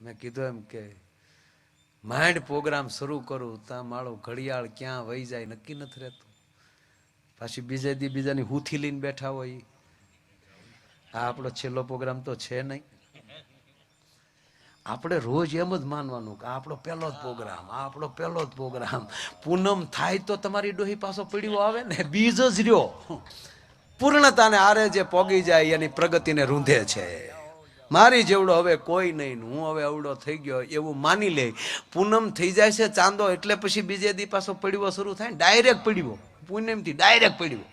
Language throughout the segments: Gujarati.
મેં કીધું એમ કે માઇન્ડ પ્રોગ્રામ શરૂ કરું ત્યાં મારો ઘડિયાળ ક્યાં વહી જાય નક્કી નથી રહેતું. પાછી બીજે દી બીજાની હુથી લઈને બેઠા હોય. આ આપણો છેલ્લો પ્રોગ્રામ તો છે નહીં. આપણે રોજ એમ જ માનવાનું કે આપણો પહેલો જ પ્રોગ્રામ, આપણો પહેલો જ પ્રોગ્રામ. પૂનમ થાય તો તમારી ડોહી પાછો પીડ્યો આવે ને, બીજ જ રહ્યો. પૂર્ણતાને આરે જે પોગી જાય એની પ્રગતિને રૂંધે છે. મારી જેવડો હવે કોઈ નહીં, હું હવે અવડો થઈ ગયો એવું માની લે. પૂનમ થઈ જાય છે ચાંદો એટલે પછી બીજે દી પાછો પડવો શરૂ થાય ને, ડાયરેક્ટ પડવો. પૂનમથી ડાયરેક્ટ પડવો.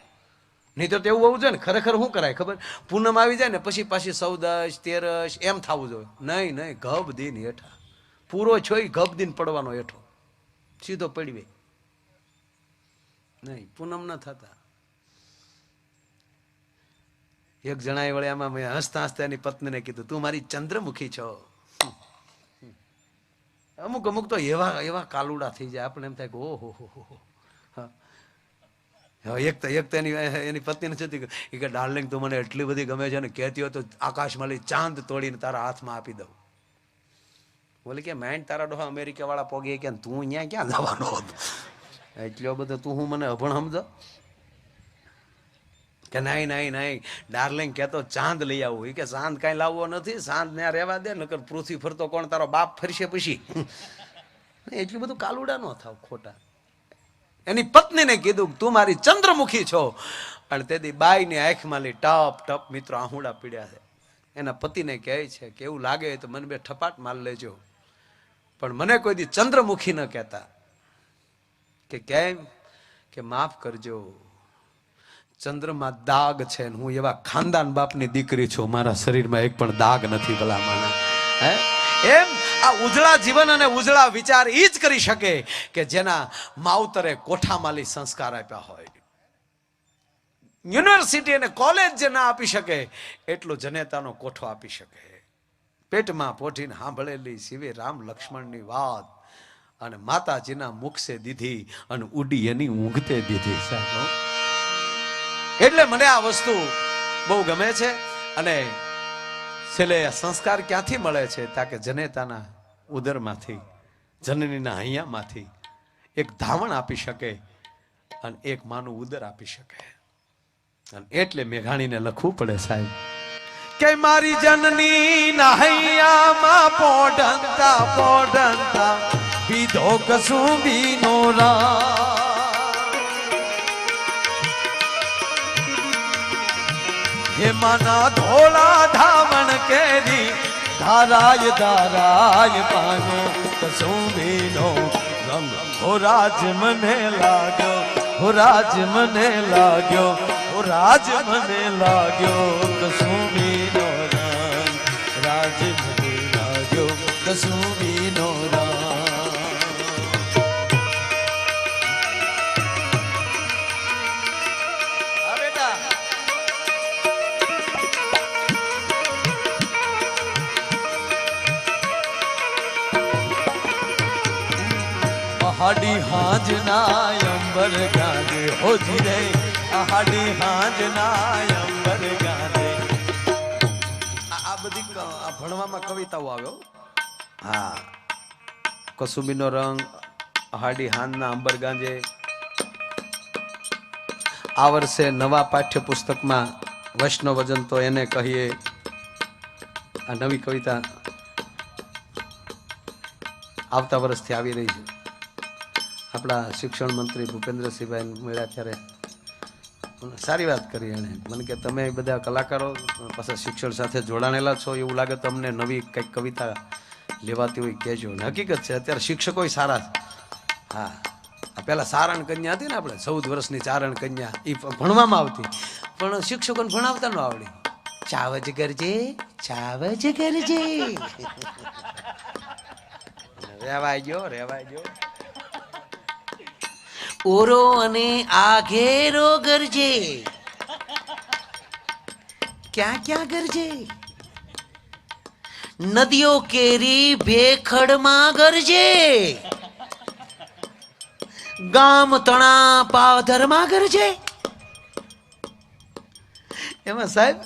નહીં તો એવું હોવું જોઈએ ને. ખરેખર શું કરાય ખબર? પૂનમ આવી જાય ને પછી પાછી 14 13 એમ થવું જોઈએ. નહીં નહીં, ગબ દિન હેઠા પૂરો છોય ગબ દિન પડવાનો હેઠો સીધો પડવે નહીં. પૂનમ ન થતા. એક જણાએ વળે આમાં મેં હસતા હસતા એની પત્નીને કીધું, તું મારી ચંદ્રમુખી છો. અમુક અમુક તો એવા એવા કાલુડા થઈ જાય, આપણે એમ થાય કે ઓહો હો. એક તો એની પત્નીને જતી કે ડાર્લિંગ તું મને એટલી બધી ગમે છે ને, કહેતી હોય તો આકાશમાં ચાંદ તોડીને તારા હાથમાં આપી દઉં. બોલે કે માઇન્ડ તારા ડોહા અમેરિકા વાળા પોગી કે તું અહીંયા ક્યાં જવાનો હતો? એટલો બધો તું હું મને અભણ સમજો કે નહીં નહીં નહીં ડાર્લિંગ કહેતો ચાંદ લઈ આવું. એ કે ચાંદ કાંઈ લાવવો નથી, ચાંદ ત્યાં રહેવા દે, નકર પૃથ્વી ફરતો કોણ તારો બાપ ફરશે પછી. એટલું બધું કાલુડા ન થાવ ખોટા. એની પત્નીને કીધું તું મારી ચંદ્રમુખી છો. અને તેથી બાઈની આંખમાં લી ટપ ટપ મિત્રો આહુડા પીડ્યા છે. એના પતિને કહે છે કે એવું લાગે તો મને બે ઠપાટ માર લેજો, પણ મને કોઈ દી ચંદ્રમુખી ન કહેતા. કે કેમ? કે માફ કરજો, ચંદ્રમાં દાગ છે ને હું એવા ખાનદાન બાપની દીકરી છું, મારા શરીરમાં એક પણ દાગ નથી ભલામણા. હે એમ આ ઉજળા જીવન અને ઉજળા વિચાર એ જ કરી શકે કે જેના માવતરે કોઠામાલી સંસ્કાર આપ્યા હોય. યુનિવર્સિટી અને કોલેજ જે ના આપી શકે એટલો જનેતાનો કોઠો આપી શકે. પેટમાં પોઠીને સાંભળેલી શિવે રામ લક્ષ્મણની વાત અને માતાજીના મુખસે દીધી અને ઉડી એની ઊંઘતે દીધી. સાહેબ એટલે મને આ વસ્તુ બહુ ગમે છે. અને છેલ્લે સંસ્કાર ક્યાંથી મળે છે? તાકે જનેતાના ઉદરમાંથી, જનનીના હૈયામાંથી એક ધાવણ આપી શકે અને એક માનું ઉદર આપી શકે. અને એટલે મેઘાણીને લખવું પડે સાહેબ કે મારી જનની ના હૈયામાં પોઢંતા પોઢંતા પીધો કસુંબીનો રા. હે માના ધોળા ધાવણ કેરી ધારાય ધારાય પાનો કસુંબીનો રંગ. હો રાજ મને લાગ્યો, હો રાજ મને લાગ્યો, હો રાજ મને લાગ્યો કસુંબીનો રંગ. રાજ મને લાગ્યો કસુંબીનો રંગ. હાડી હાંજના અંબર ગાજે હોજી રે, હાડી હાંજના અંબર ગાજે. આ બધી ભણવામાં કવિતાઓ આવ્યો. હા, કસુંબીનો રંગ, હાડી હાંજના અંબર ગાજે. આ વર્ષે નવા પાઠ્યપુસ્તકમાં વૈષ્ણવજન તો એને કહીએ. આ નવી કવિતા આવતા વર્ષથી આવી રહી છે. આપણા શિક્ષણ મંત્રી ભૂપેન્દ્રસિંહભાઈ મળ્યા ત્યારે સારી વાત કરી એણે. મને કે તમે બધા કલાકારો પાછા શિક્ષણ સાથે જોડાણેલા છો, એવું લાગે તો અમને નવી કંઈક કવિતા લેવાતી હોય કહેજો. હકીકત છે અત્યારે શિક્ષકો સારા છે. હા, પેલા સારણ કન્યા હતી ને, આપણે 14 વર્ષની ચારણ કન્યા, એ ભણવામાં આવતી પણ શિક્ષકોને ભણાવતા ન આવડી. ચાવજ કરજે, ચાવજ કરજે. રેવાય ગયો, રેવાય ગયો. ઓરો અને આઘેરો ગરજે. ક્યાં ક્યાં ગરજે? નદીઓ કેરી ભેખડમાં ગરજે, ગામ તણા પાવધરમાં ગરજે. એમાં સાહેબ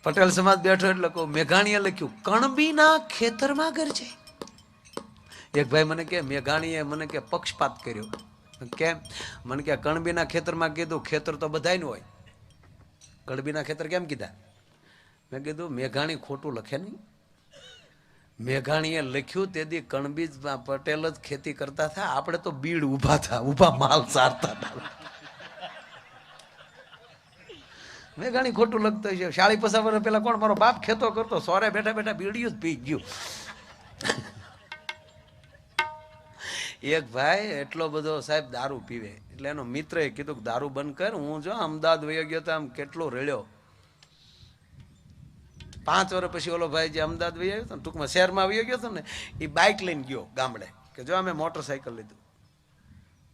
પટેલ સમાજ બેઠો એટલે કહું મેઘાણીએ લખ્યું કણબીના ખેતરમાં ઘર છે. એક ભાઈ મને કે મેઘાણીએ મને કે પક્ષપાત કર્યો. કેમ? મને કે કણબીના ખેતરમાં કીધું ખેતર તો બધાયનું હોય, કણબીના ખેતર કેમ કીધા? મેં કીધું મેઘાણી ખોટું લખે નહીં. મેઘાણીએ લખ્યું તેથી કણબીજ પટેલ જ ખેતી કરતા હતા, આપણે તો બીડ ઉભા થા, ઉભા માલ સારતા હતા. મેઘાણી ખોટું લખતો છે. 40-50 વર્ષ પહેલા કોણ મારો બાપ ખેતો કરતો, સોરે બેઠા બેઠા બીડિયું જ પી ગયું. એક ભાઈ એટલો બધો સાહેબ દારૂ પીવે એટલે એનો મિત્રએ કીધું કે દારૂ બંધ કર. હું જો અમદાવાદ વયો ગયો તો આમ કેટલો રડ્યો. 5 વર્ષ પછી ઓલો ભાઈ જે અમદાવાદ વહી આવ્યો હતો ને, ટૂંકમાં શહેરમાં વહી ગયો હતો ને, એ બાઇક લઈને ગયો ગામડે કે જો અમે મોટરસાઇકલ લીધું.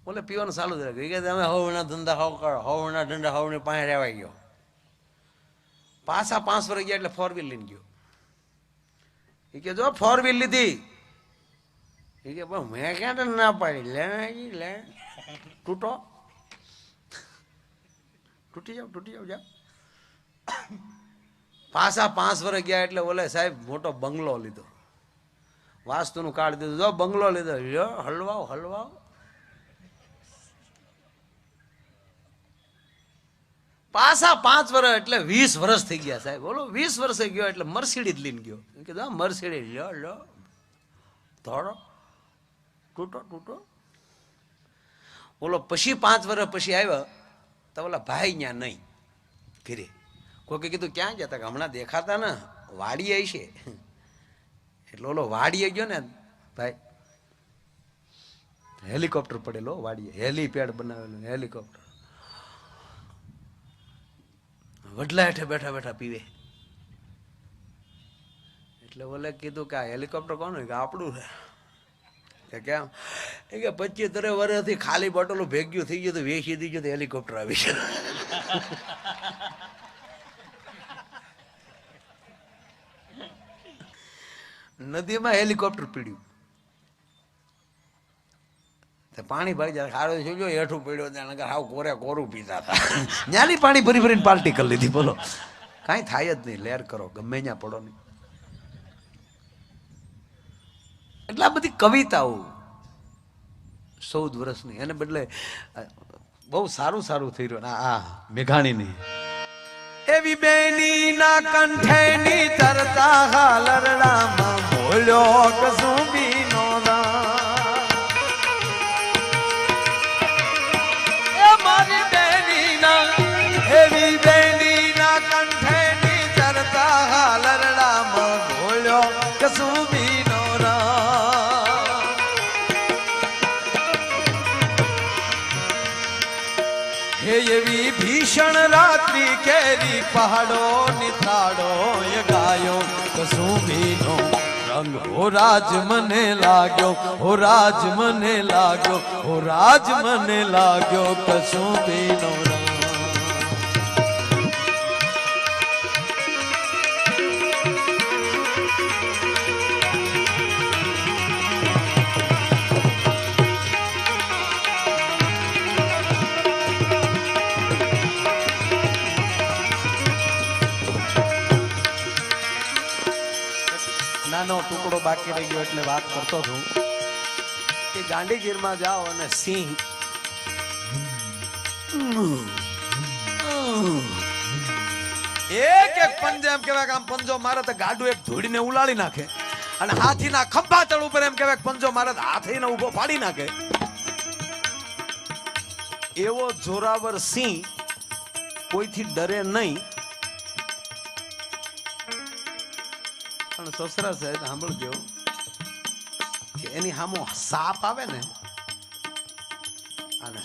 બોલે પીવાનું ચાલુ જ રાખ્યું કે અમે હવના ધંધા હવ કરો, હવના ધંધા હવની પાસે રહેવાઈ ગયો. પાછા 5 વર્ષ ગયા એટલે 4 વ્હીલ લઈને ગયો. એ કે જો 4 વ્હીલ લીધી. એ કે પણ મેં ક્યાં ના પાડી, લે તૂટો, તૂટી જાવ જાઓ. પાછા 5 વર્ષ ગયા એટલે ઓલે સાહેબ મોટો બંગલો લીધો, વાસ્તુનું કાર્ડ દીધું, જો બંગલો લીધો, હલવાઓ. પાછા 5 વર્ષ એટલે 20 વર્ષ થઈ ગયા સાહેબ. બોલો 20 વર્ષે ગયો એટલે મર્સિડીઝ લઈને ગયો. કીધું મર્સિડીઝ લો ધોળો તૂટો. ઓલો પછી 5 વર્ષ પછી આવ્યો તો ઓલા ભાઈ ત્યાં નહીં ઘરે. કોઈ કીધું ક્યાં ગયા? કે હમણાં દેખાતા ને વાડીએ છે. એટલે ઓલો વાડીએ ગયો ને ભાઈ, હેલિકોપ્ટર પડેલો વાડીએ, હેલીપેડ બનાવેલું હેલિકોપ્ટર. વડલા હેઠે બેઠા બેઠા પીવે. એટલે ઓલે કીધું કે આ હેલિકોપ્ટર કોણ? કે આપણું છે. કેમ? એ કે 25-30 વર્ષથી ખાલી બોટલો ભેગ્યું થઈ ગયું તો વેચી દીધું તો હેલિકોપ્ટર આવી છે. નદીમાં હેલિકોપ્ટર પીડ્યું, પાણી ભરી જાય. સારો જોજો હેઠું પીડ્યો ત્યાં હાવ કોરું પીતા હતા. ન્યાની પાણી ભરીને પાર્ટી કરી લીધી. બોલો કાંઈ થાય જ નહીં, લહેર કરો ગમે ત્યાં પડો નહીં. એટલે આ બધી કવિતાઓ 14 વર્ષની, એને બદલે બહુ સારું થઈ રહ્યું. આ મેઘાણીની એવી બેની ના કંઠેની તરતા હાલરડામાં બોલ્યો કસુંબીનો એ મારી બેની ના, એવી બેની ના કંઠેની તરતા હાલરડામાં બોલ્યો કસુંબીનો હે એવી ભીષણ રાત્રિ કેરી પહાડો નિથાડો એ ગાયો કસુંબીનો રંગ. હો રાજ મને લાગ્યો, હો રાજ મને લાગ્યો, હો રાજ મને લાગ્યો કસુંબીનો રંગ. નાનો ટુકડો બાકી રહી ગયો એટલે વાત કરતો છું કે ગાંધીગીરમાં જાઓ અને સિંહ એક પંજે એમ કહેવાય કે આમ પંજો મારે તો ગાડું એક ધોડીને ઉલાળી નાખે, અને હાથીના ખંભા તળ ઉપર એમ કહેવાય પંજો મારે તો હાથીને ઉભો ફાડી નાખે. એવો જોરાવર સિંહ કોઈથી ડરે નહીં. પણ સસરા સાહેબ સાંભળજો કે એની સામો સાપ આવે ને અને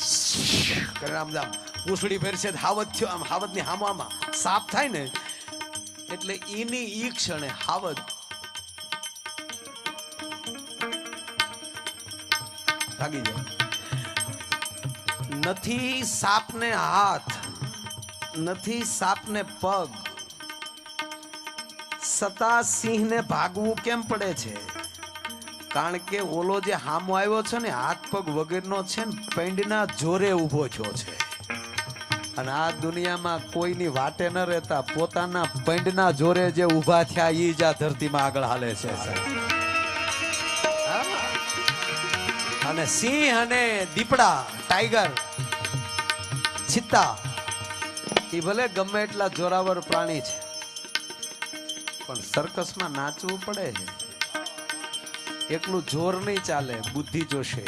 પૂંછડી ફેરશે હાવત થયો, આમ હાવતની સામો આમાં સાપ થાય ને એટલે એની ઈ ક્ષણે હાવત ભાગી જાય. નથી સાપને હાથ, નથી સાપને પગ, સતા સિંહને ભાગવું કેમ પડે છે? કારણ કે ઓલો જે હામો આવ્યો છે ને હાથ પગ વગરનો છે ને પેંડના જોરે ઊભો થયો છે. અને આ દુનિયામાં કોઈની વાટે ન રહેતા પોતાના પંડના જોરે જે ઊભા થયા ઈ જ આ ધરતીમાં આગળ હાલે છે. અને સિંહ અને દીપડા, ટાઈગર, ચિત્તા એ ભલે ગમે એટલા જોરાવર પ્રાણી છે, પણ સર્કસમાં નાચવું પડે છે. એકલું જોર નહીં ચાલે, બુદ્ધિ જોશે.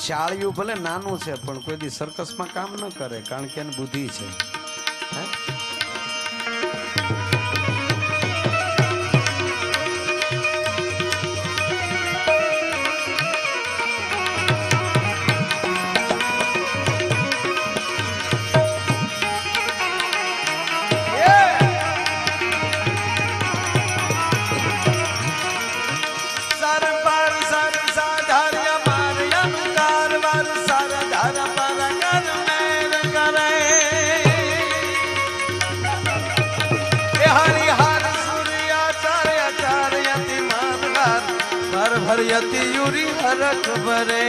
શાળિયું ભલે નાનું છે પણ કોઈ દી સર્કસમાં કામ ન કરે, કારણ કે એની બુદ્ધિ છે. હરયતિ યુરી હરખ ભરે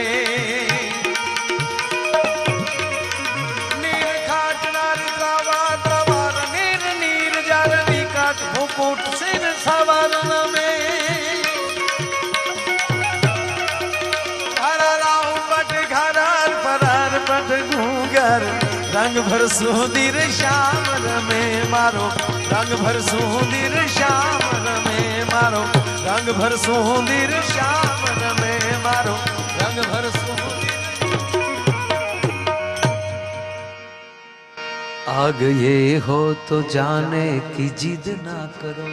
નીર ખાટનારી કાવા તવાર નીર નીર જારની કાટ ભૂકુટ સિર સવાર નમે ઘરારાવ પટ ઘરાર પરાર પટ ઘૂંગર રંગ ભર સુધીર શ્યામ રમે મારો રંગ ભર સુધીર શ્યામ રમે મારો રંગ ભર સુંદર શ્યામ રમે મારો રંગ ભર સુંદર आ गए हो तो जाने की जिद ना करो.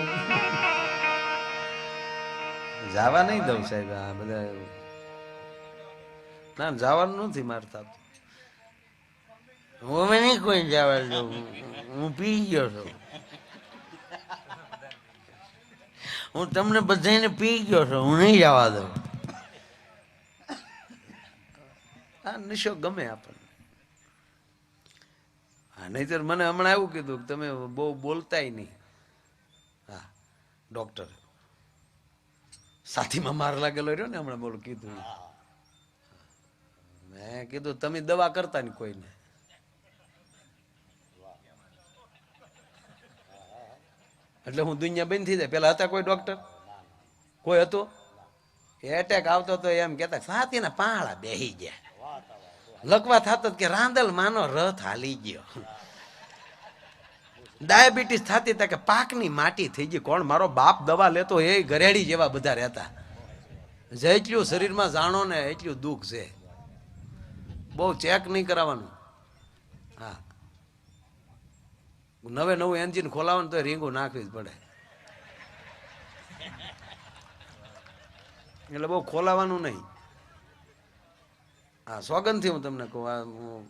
જવા નહીં દઉં સાહેબ, આ બધા ના જવાનું નથી મારતા. હું નહીં કોઈ જવા દઉં, હું પી ગયો છું. હું તમને બધાને પી ગયો છું, હું નહીં જવા દઉં. આ નશો ગમે આપણને. હા, નહીતર મને હમણાં એવું કીધું કે તમે બહુ બોલતાય નહીં. હા, ડોક્ટર સાથીમાં માર લાગેલો રહ્યો ને હમણાં બોલ કીધું. મેં કીધું તમે દવા કરતા ને કોઈને. એટલે હું દુનિયા બંધ થઈ જાય. પેલા હતા કોઈ ડોક્ટર? કોઈ હતો? એટેક આવતો તો એમ કેતા સાતીના પાળા બેહી ગયા. લકવા થતો કે રાંદલ માનો રથ હાલી ગયો. ડાયાબિટીસ થતી હતા કે પાકની માટી થઈ ગઈ. કોણ? મારો બાપ દવા લેતો એ ગરેડી જેવા બધા રહેતા. જેટલું શરીરમાં જાણો ને એટલું દુઃખ છે. બહુ ચેક નહીં કરાવવાનું. હા, નવે નવું એન્જિન ખોલાવાનું તો રીંગું નાખવી જ પડે. એટલે બહુ ખોલાવાનું નહીં. હા, સોગંદથી હું તમને કહું.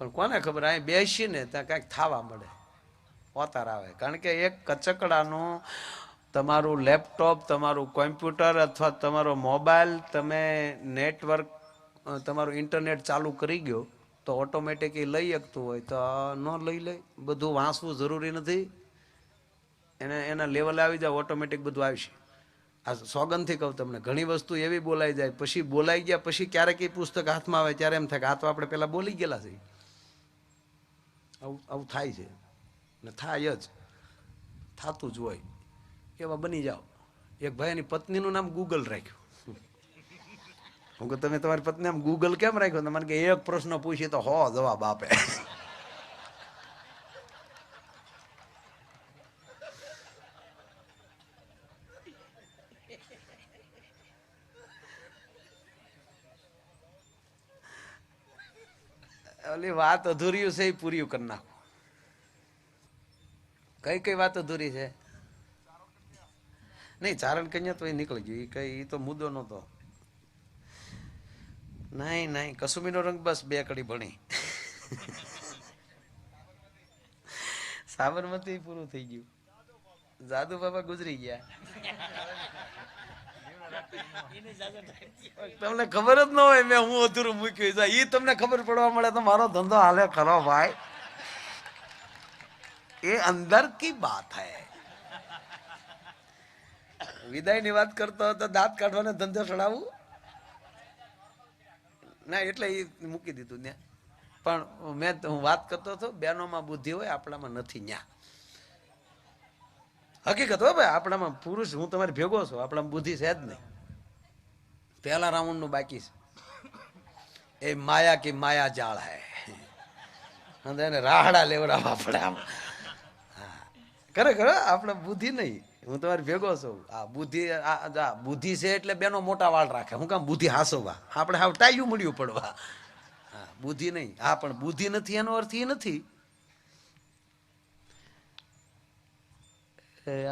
પણ કોને ખબર, અહીં બેસી ને ત્યાં કાંઈક થવા મળે, ઓતાર આવે. કારણ કે એક કચકડાનું તમારું લેપટોપ, તમારું કોમ્પ્યુટર અથવા તમારો મોબાઈલ, તમે નેટવર્ક, તમારું ઇન્ટરનેટ ચાલુ કરી ગયો તો ઓટોમેટિક એ લઈ શકતું હોય તો ન લઈ લે. બધું વાંચવું જરૂરી નથી. એના લેવલે આવી જાય ઓટોમેટિક બધું આવશે. આ સોગંદથી કહું તમને, ઘણી વસ્તુ એવી બોલાઈ જાય, પછી બોલાઈ ગયા પછી ક્યારેક એ પુસ્તક હાથમાં આવે ત્યારે એમ થાય કે આ તો આપણે પેલા બોલી ગયેલા છે. આવું થાય છે ને થાય જ, થતું જ હોય. એવા બની જાઓ. એક ભાઈની પત્નીનું નામ ગૂગલ રાખ્યું. હું કે તમે તમારી પત્ની આમ ગૂગલ કેમ રાખ્યો? મને કે એક પ્રશ્ન પૂછીએ તો 100 જવાબ આપે. ઓલી વાત અધૂરી છે એ પૂરી કરી નાખો. કઈ કઈ વાત અધૂરી છે? નહીં, ચારણ કન્યા તો એ નીકળી ગયું. એ કઈ, એ તો મુદ્દો નહોતો. નહીં નહીં, કસુમીનો રંગ બસ 2 કડી ભણી. સાબરમતી પૂરું થઈ ગયું. જાદુ બાબા ગુજરી ગયા. તમને ખબર જ ન હોય મેં હું અધૂરું મૂક્યું. એ તમને ખબર પડવા મળે તો મારો ધંધો હાલે ખરો ભાઈ. એ અંદર કી બાત હૈ. વિદાય ની વાત કરતો હતો, દાંત કાઢવાને ધંધો ચડાવું. ના એટલે એ મૂકી દીધું ત્યાં. પણ હું વાત કરતો હતો, બહેનોમાં બુદ્ધિ હોય, આપણામાં નથી. ન્યા હકીકત હોય ભાઈ, આપણામાં પુરુષ, હું તમારી ભેગો છું, આપણામાં બુદ્ધિ છે જ નહીં. પહેલા રાઉન્ડ નું બાકી છે. એ માયા કી માયા જાળ હૈ, એને રાહડા લેવડાવવા પડે આમ. ખરેખર આપણે બુદ્ધિ નહીં, હું તમારી ભેગો છું. આ બુદ્ધિ, બુદ્ધિ છે એટલે બેનો મોટા વાળ રાખે. હું કામ બુદ્ધિ હાસવવા, આપણે હાવ ટાયું મળ્યું પડવા. હા, બુદ્ધિ નહીં. હા, પણ બુદ્ધિ નથી એનો અર્થ એ નથી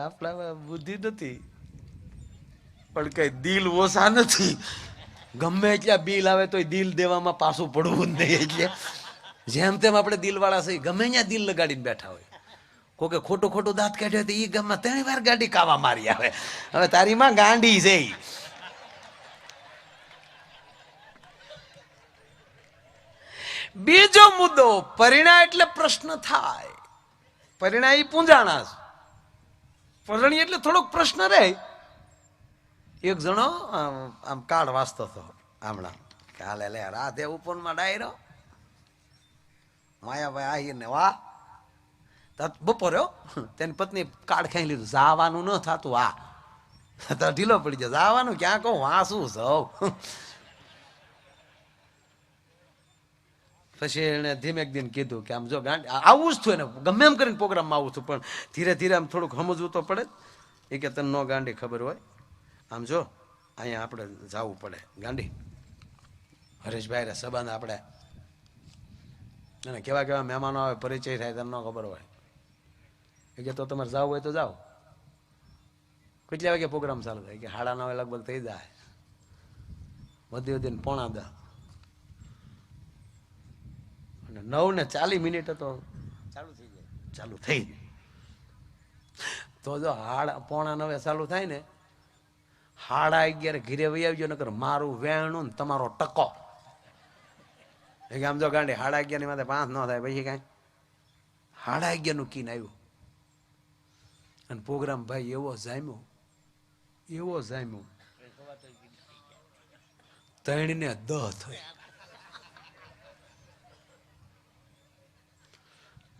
આપણામાં બુદ્ધિ નથી, પણ કઈ દિલ ઓછા નથી. ગમે એટલા બિલ આવે તો દિલ દેવામાં પાછું પડવું જ નહીં. એટલે જેમ તેમ આપણે દિલ વાળા છીએ, ગમે ત્યાં દિલ લગાડીને બેઠા હોય. કોકે ખોટું ખોટું દાંત કાઢ્યો તો એ ગામમાં 3 વાર ગાડી કાવા મારી આવે. હવે તારી માં ગાંડી છે. બીજો મુદ્દો, પરિણા એટલે પ્રશ્ન થાય. પરિણા એ પૂંજાણા છે. પરણી એટલે થોડોક પ્રશ્ન રહે. એક જણો આમ કાર્ડ વાંચતો હતો હમણાં, કાલે લે રાધે ઉપરમાં ડાયરો માયાભાઈ આહીર ને વાહ. બપોરે તેની પત્ની કાર્ડ ખાઈ લીધું, જવાનું ન થતું. આ તો ઢીલો પડી જાય, જવાનું ક્યાં કહું, વાંચું સૌ. પછી એને ધીમે દિન કીધું કે આમ જો ગાંડી આવું જ થયું ને, ગમે એમ કરીને પ્રોગ્રામમાં આવું છું, પણ ધીરે ધીરે આમ થોડુંક સમજવું તો પડે. એ કે તને નો ગાંડી ખબર હોય, આમ જો અહીંયા આપણે જવું પડે ગાંડી. હરેશભાઈ રે સંબંધ આપણે અને કેવા કેવા મહેમાનો આવે, પરિચય થાય, તમને ખબર હોય. એ કે તો તમારે જવું હોય તો જાઓ. કેટલા વાગે પ્રોગ્રામ ચાલુ થાય? કે 9:30 લગભગ થઈ જાય, વધી વધીને 9:45. અને 9:40 તો ચાલુ થઈ જાય. ચાલુ થઈ તો જો 9:45 ચાલુ થાય ને, 11:30 ઘીરે વહી આવજો, નકર મારું વેણું ને તમારો ટકો. આમ જો ગાંડી 11:30 ની માથે 5 ન થાય પછી કઈ 11:30 નું કીન આવ્યું. અને પ્રોગ્રામ ભાઈ એવો જામ્યો 3:10 થયા.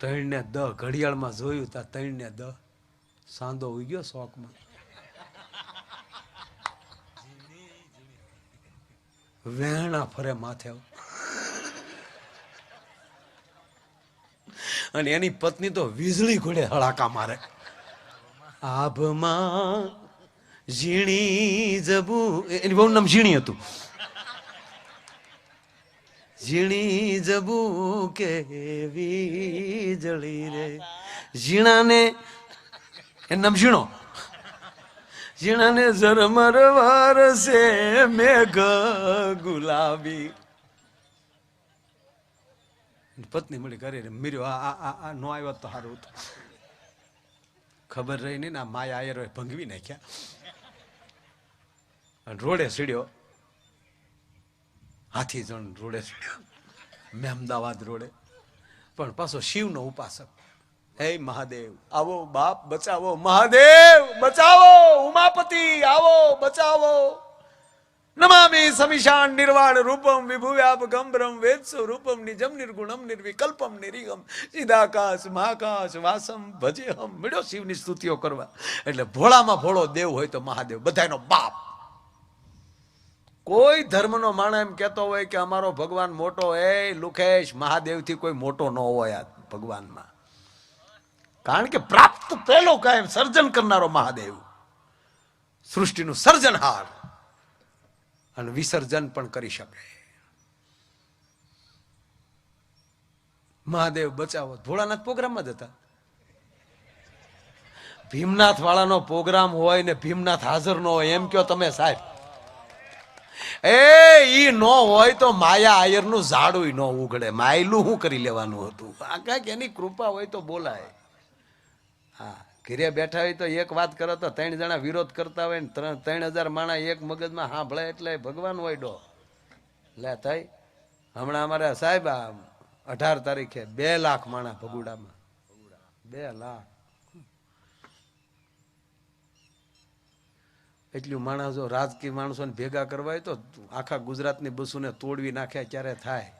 3:10 ઘડિયાળમાં જોયું તા 3:10. સાંધો ઉઈ ગયો શોખમાં. વેણા ફરે માથે. અને એની પત્ની તો વીજળી ઘોડે હળાકા મારે. આભમાં ઝીણી જબુ, એની બહુ નામ ઝીણી હતું. ઝીણી જબુ કે વીજળી રે, ઝીણાને એનું નામ ઝીણો. ઝીણાને ઝરમર વારસે મેઘ ગુલાબી. પત્ની મળી કરે મીર્યો, આ નો આવ્યો તો સારું હતું. ખબર રહી નહીં ને, આ માયા આયરો ભંગવી નાખ્યા. રોડે સીડ્યો, હાથી જણ રોડે સીડ્યો, મહેમદાવાદ રોડે. પણ પાછો શિવનો ઉપાસક. હે મહાદેવ આવો, બાપ બચાવો, મહાદેવ બચાવો, ઉમાપતિ આવો બચાવો. નમામિ સમિશાન નિર્વાણ રૂપમ વિભુવ્યાપકમ બ્રહ્મ વેદ સ્વરૂપમ નિજમ નિર્ગુણમ નિર્વિકલ્પમ નિરીગમ ચિદાકાશ મહાકાશ વાસમ ભજેહમ. મળ્યો શિવની સ્તુતિઓ કરવા. એટલે ભોળામાં ભોળો દેવ હોય તો મહાદેવ, બધાનો બાપ. કોઈ ધર્મનો માણસ એમ કહેતો હોય કે અમારો ભગવાન મોટો, એ લુખેશ, મહાદેવથી કોઈ મોટો ન હોય આ ભગવાનમાં. કારણ કે પ્રાપ્ત પહેલો કાયમ સર્જન કરનારો મહાદેવ, સૃષ્ટિનું સર્જનહાર, અને વિસર્જન પણ કરી શકે. મહાદેવ બચાવો. ભોળાનાથ પ્રોગ્રામમાં જ હતા. ભીમનાથ વાળાનો પ્રોગ્રામ હોય ને ભીમનાથ હાજર ન હોય, એમ કયો તમે સાહેબ. ઈ ન હોય તો માયા આયર નું ઝાડું ન ઉગડે. માયલું શું કરી લેવાનું હતું? આ કઈક એની કૃપા હોય તો બોલાય. હા, ઘરે બેઠા હોય તો એક વાત કરો તો 3 જણા વિરોધ કરતા હોય ને 3000 માણા એક મગજમાં સાંભળે એટલે ભગવાન હોય ડો. લે થઈ હમણાં અમારે સાહેબ 18 તારીખે 2 લાખ માણા ભગુડામાં. 2 લાખ એટલું માણસો રાજકીય માણસોને ભેગા કરવા હોય તો આખા ગુજરાતની બસોને તોડવી નાખ્યા ક્યારે થાય.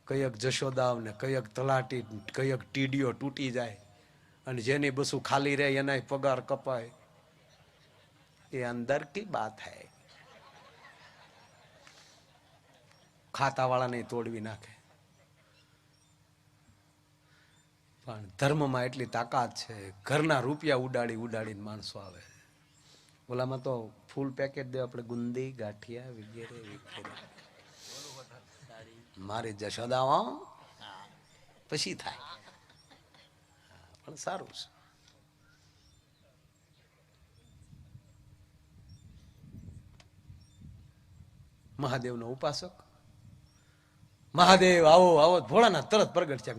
કયક જશોદાવ ને કયક તલાટી કયક ટીડીઓ તૂટી જાય અને જેની બસું ખાલી રહે એના પગાર કપાય. એ અંદર કી બાત હૈ. ખાતા વાળાને તોડવી નાખે. પણ ધર્મમાં એટલી તાકાત છે, ઘરના રૂપિયા ઉડાડી ઉડાડીને માણસો આવે. ઓલામાં તો ફૂલ પેકેટ દે આપણે ગુંદી ગાંઠિયા વગેરે વગેરે. મારી જશોદાઓ પછી થાય. પણ સારું છે. મહાદેવનો ઉપાસક, મહાદેવ આવો આવો, ભોળાનાથ તરત પ્રગટ છે.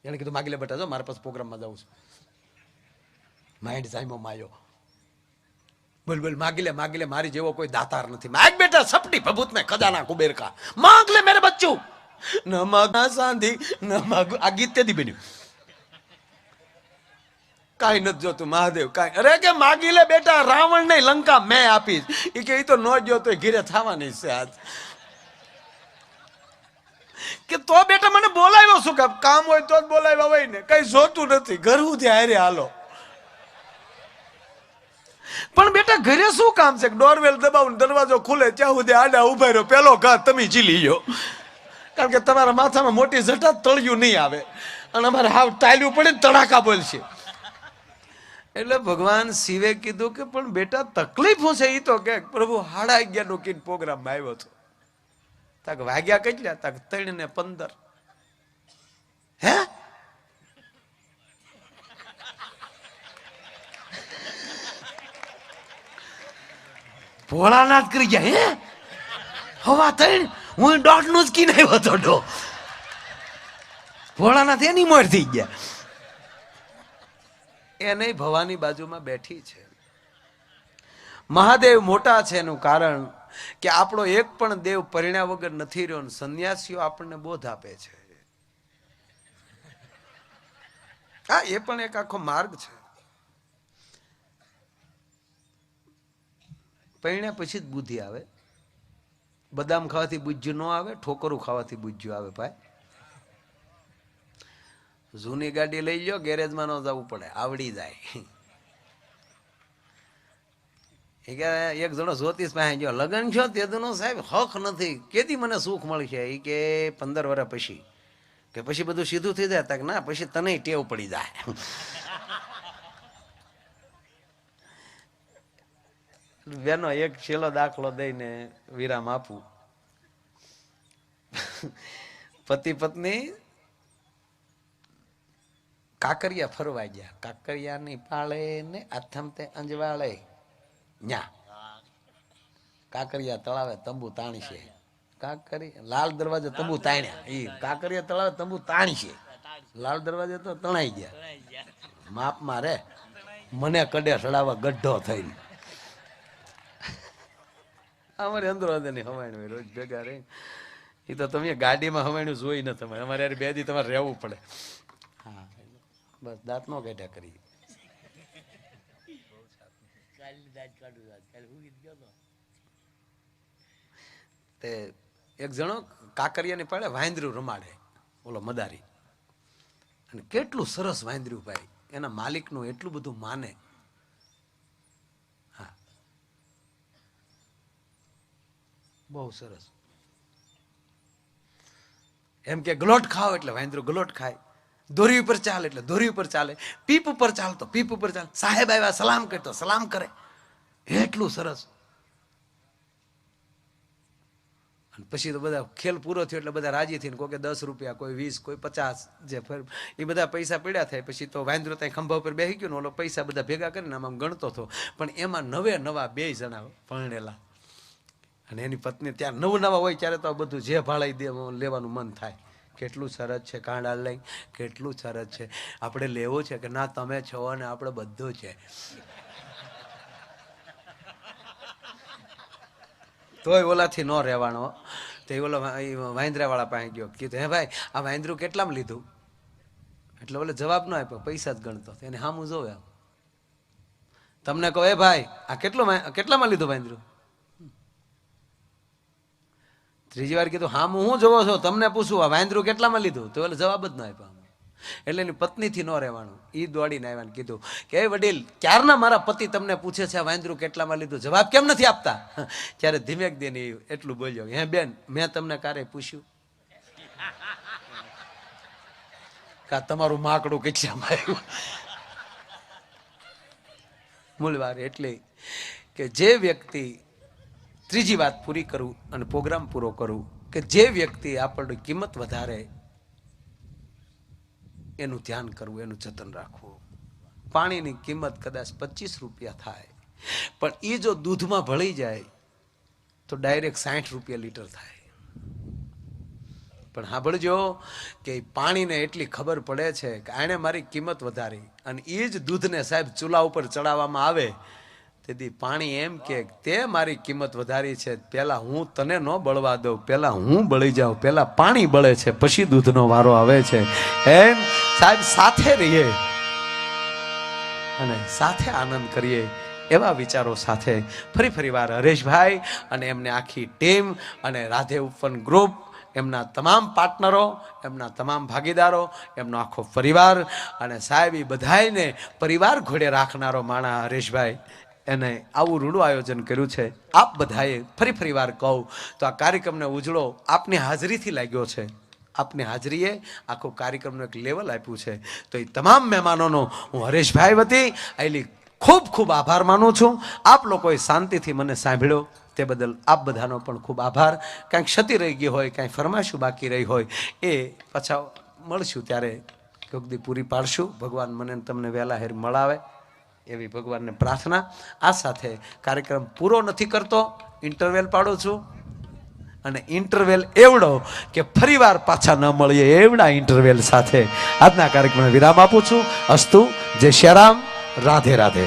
એને કીધું માગી લે બેટા, જો મારા પાસે પ્રોગ્રામમાં જવું છું. માઇન્ડ સાઈમો માયો, બોલ બોલ માગી લે, મારી જેવો કોઈ દાતાર નથી. માગ બેટા, સપટી ભભૂત में खजाना कुबेर का, मांग ले मेरे बच्चों. ન માગા સાંધી ન માગ. આ ગીત તેથી બન્યું. કાંઈ નથી જોતું મહાદેવ, કાંઈ. અરે કે માગી લે બેટા, રાવણ નહીં લંકા મેં આપીશ. એ કે તો ન જોતો ઘીરે થવાની છે આજ. કે તો બેટા મને બોલાવ્યો શું? કે કામ હોય તો જ બોલાવ્યા હોય ને, કઈ જોતું નથી. ઘર સુધી હારે હાલો. પણ બેટા ઘરે શું કામ છે? ડોરવેલ દબાવું, દરવાજો ખુલે ત્યાં સુધી આડા ઉભા રહ્યો. પેલો ઘા તમે ઝીલી લો, કારણ કે તમારા માથામાં મોટી જટા તળિયું નહીં આવે અને અમારે હાવ ટાલ્યું પડે ને તડાકા બોલશે. એટલે ભગવાન શિવે કીધું કે પણ બેટા તકલીફો છે. એ તો કે પ્રભુ 11:30 નો કીન પ્રોગ્રામમાં આવ્યો હતો. તાક વાગ્યા કેટલા? તાક 3:15. હે ભોળાનાથ કરી ગયા. હે હવા 3 હું 1:30 નું જ કીને આવ્યો હતો. ભોળાનાથ એની મોર થઈ ગયા. એને ભવાની બાજુમાં બેઠી છે. મહાદેવ મોટા છે એનું કારણ કે આપણો એક પણ દેવ પરિણ્યા વગર નથી રહ્યો. સંન્યાસીઓ આપણને બોધ આપે છે. હા, એ પણ એક આખો માર્ગ છે. પરિણ્યા પછી જ બુદ્ધિ આવે. બદામ ખાવાથી બુજ્જુ ન આવે, ઠોકરું ખાવાથી બુજ્જુ આવે. ભાઈ જૂની ગાડી લઈ લો, ગેરેજમાં ન જવું પડે, આવડી જાય. એક જણો જ્યોતિષ પાસે ગયો, લગ્ન છો તેદુનો સાહેબ હક નથી, કેદી મને સુખ મળશે? એ કે 15 વર્ષ પછી. કે પછી બધું સીધું થઈ જાય? તક ના, પછી તને ટેવ પડી જાય. બેનો એક છેલ્લો દાખલો દઈને વિરામ આપું. પતિ પત્ની કાકરિયા ફરવા ગયા. કાકરિયાની પાળે ને આથમ તે અંજવાળે ન્યા કાકરિયા તળાવે તંબુ તાણી છે. કાકરિયા લાલ દરવાજે તંબુ તાણ્યા. એ કાકરિયા તળાવે તંબુ તાણી છે. લાલ દરવાજે તો તણાઈ ગયા. માપમાં રે મને કડે સડાવવા ગઢો થઈને. અમારે અંદરો અંદરની હવાણું રોજ ભેગા રહી. એ તો તમે ગાડીમાં હવાણું જોઈ ન તમારે. અમારે યાર 2 દી તમારે રહેવું પડે. હા, બસ દાંત નો કાઢ્યા કરી. તે એક જણો કાકરિયાની પાડે વાંદરું રમાડે, ઓલો મદારી. અને કેટલું સરસ વાંદરું ભાઈ, એના માલિકનું એટલું બધું માને. હા, બહુ સરસ. એમ કે ગલોટ ખાઓ એટલે વાંદરું ગલોટ ખાય. દોરી ઉપર ચાલે એટલે દોરી ઉપર ચાલે. પીપ ઉપર ચાલતો પીપ ઉપર ચાલે. સાહેબ આવ્યા સલામ કરતો સલામ કરે. એટલું સરસ. પછી તો બધા ખેલ પૂરો થયો એટલે બધા રાજી થઈને કોઈ 10 રૂપિયા, કોઈ 20, કોઈ 50, જે એ બધા પૈસા પડ્યા થાય. પછી તો વાંદરો ત્યાં ખંભા ઉપર બેસી ગયો ને ઓલો પૈસા બધા ભેગા કરીને આમ ગણતો હતો. પણ એમાં નવા 2 જણા પરણેલા અને એની પત્ની ત્યાં નવા હોય ત્યારે તો બધું જે ભાડાઈ લેવાનું મન થાય. કેટલું સરસ છે કાંડા લઈ, કેટલું સરસ છે. આપણે લેવું છે કે ના તમે છો અને આપણે બધું છે. તોય ઓલાથી ન રહેવાનો. તો એ ઓલો વાંદરા વાળા પાસે ગયો, કીધું હે ભાઈ આ વાંદરું કેટલામાં લીધું? એટલે ઓલે જવાબ ન આપ્યો, પૈસા જ ગણતો. એને સામું જોવે તમને કહો એ ભાઈ આ કેટલામાં લીધું વાંદરું? ત્રીજી વાર કીધું હા હું જોવો છો તમને પૂછું આ વાંદરું કેટલામાં લીધું? તો એટલે જવાબ જ ના આપ્યો. એટલે એની પત્નીથી ન રહેવાનું. એ દોડીને આવ્યા કીધું કે એ વડીલ ક્યારના મારા પતિ તમને પૂછે છે આ વાંદરું કેટલામાં લીધું, જવાબ કેમ નથી આપતા? ત્યારે ધીમેક દઈને એટલું બોલ્યો, હે બેન મેં તમને ક્યારે પૂછ્યું કા તમારું માકડું કેટલામાં આવ્યું? મૂળવાર એટલે કે જે વ્યક્તિ, ત્રીજી વાત પૂરી કરું અને પ્રોગ્રામ પૂરો કરું, કે જે વ્યક્તિ આપણની કિંમત વધારે એનું ધ્યાન કરવું, એનું જતન રાખવું. પાણીની કિંમત કદાચ 25 રૂપિયા થાય, પણ એ જો દૂધમાં ભળી જાય તો ડાયરેક્ટ 60 રૂપિયા લીટર થાય. પણ સાંભળજો કે પાણીને એટલી ખબર પડે છે કે આણે મારી કિંમત વધારી, અને એ જ દૂધને સાહેબ ચૂલા ઉપર ચડાવવામાં આવે તેથી પાણી એમ કે તે મારી કિંમત વધારી છે, પેલા હું તને ન બળવા દઉં, પેલા હું બળી જાઉં, પેલા પાણી બળે છે પછી દૂધનો વારો આવે છે. એમ સાહેબ સાથે રહીએ અને સાથે આનંદ કરીએ એવા વિચારો સાથે ફરી વાર હરેશભાઈ અને એમને આખી ટીમ અને રાધે ઉપવન ગ્રુપ, એમના તમામ પાર્ટનરો, એમના તમામ ભાગીદારો, એમનો આખો પરિવાર અને સાહેબ એ બધાને પરિવાર ઘોડે રાખનારો માણા હરેશભાઈ, એને આવું રૂડું આયોજન કર્યું છે. આપ બધાએ ફરી વાર કહું તો આ કાર્યક્રમને ઉજળો આપની હાજરીથી લાગ્યો છે. આપની હાજરીએ આખો કાર્યક્રમનું એક લેવલ આપ્યું છે. તો એ તમામ મહેમાનોનો હું હરેશભાઈ વતી આટલી ખૂબ આભાર માનું છું. આપ લોકોએ શાંતિથી મને સાંભળ્યો તે બદલ આપ બધાનો પણ ખૂબ આભાર. કાંઈક ક્ષતિ રહી ગઈ હોય, કાંઈ ફરમાઈશું બાકી રહી હોય એ પાછા મળશું ત્યારે યોગદી પૂરી પાડશું. ભગવાન મને તમને વહેલા હેર મળાવે એવી ભગવાનને પ્રાર્થના. આ સાથે કાર્યક્રમ પૂરો નથી કરતો, ઇન્ટરવેલ પાડું છું. અને ઇન્ટરવેલ એવડો કે ફરીવાર પાછા ન મળીએ એવડા ઇન્ટરવેલ સાથે આજના કાર્યક્રમને વિરામ આપું છું. અસ્તુ, જય શ્રી રામ, રાધે રાધે.